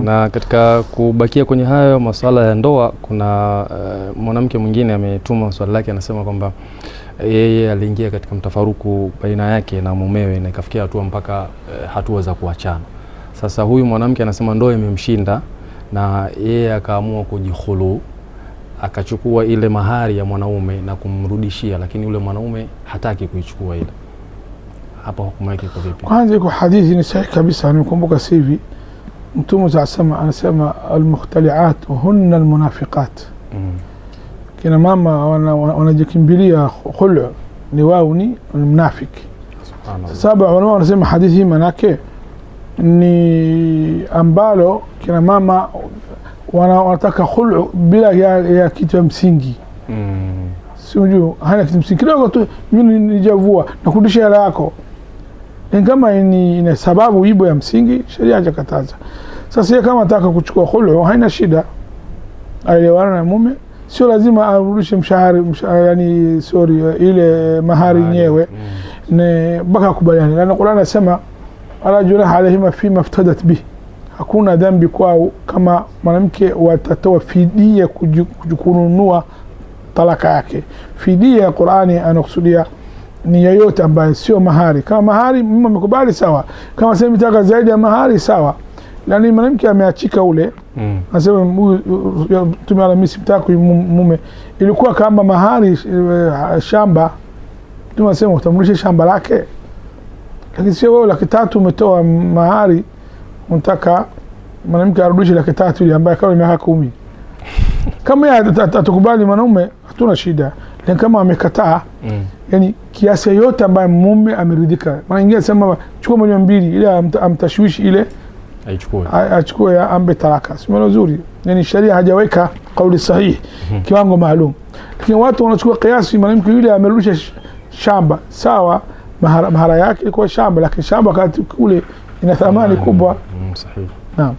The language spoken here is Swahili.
Na katika kubakia kwenye hayo masuala ya ndoa, kuna mwanamke mwingine ametuma swali lake, anasema kwamba yeye aliingia katika mtafaruku baina yake na mumewe na ikafikia hatua mpaka hatua za kuachana. Sasa huyu mwanamke anasema ndoa imemshinda na yeye akaamua kujihulu, akachukua ile mahari ya mwanaume na kumrudishia, lakini yule mwanaume hataki kuichukua ile. Hapa hukumu yake iko vipi? Kwanza iko hadithi ni sahihi kabisa, nimekumbuka sivi. Mtume anasema al-mukhtali'at hunna al-munafiqat. Kina mama wanajikimbilia khulu ni wao ni mnafiki. Sasa wanasema hadithi hii manake ni ambalo kina mama wanataka khulu bila ya kitu ya msingi. Sio hana kitu msingi kidogo tu, mimi nijavua na kurudisha hela yako. Kama ni sababu ibo ya msingi, sheria hajakataza. Sasa kama nataka kuchukua khulu haina shida, aelewana na mume, sio lazima arudishe mshahara, yani ile mahari yenyewe ni mpaka kubaliana. Na Qur'an inasema ala junaha alayhima fima iftadat bih, hakuna dhambi kwao kama mwanamke watatoa fidia kujikununua talaka yake. Fidia Qur'ani anakusudia ni yoyote ambaye sio mahari. Kama mahari mume amekubali sawa, kama sema mtaka zaidi ya mahari sawa, lakini mwanamke ameachika ule anasema tumia mimi simtaki mume, ilikuwa kama mahari shamba, tunasema utamrudisha shamba lake. Lakini sio wewe 300,000 umetoa mahari unataka mwanamke arudishe 300,000 ile ambaye kama miaka 10. Kama yeye atakubali mwanaume hatuna shida, lakini kama amekataa yani kiasi yote ambaye mume ameridhika, maana ingia sema chukua 200,000 ile amtashwishi ile achukue ambe talaka, sio nzuri. Yani sharia hajaweka kauli sahihi kiwango maalum, lakini watu wanachukua kiasi. Mwanamke yule amerudisha shamba sawa, mahara yake ilikuwa shamba, lakini shamba kati kule ina thamani kubwa. Sahihi. Naam.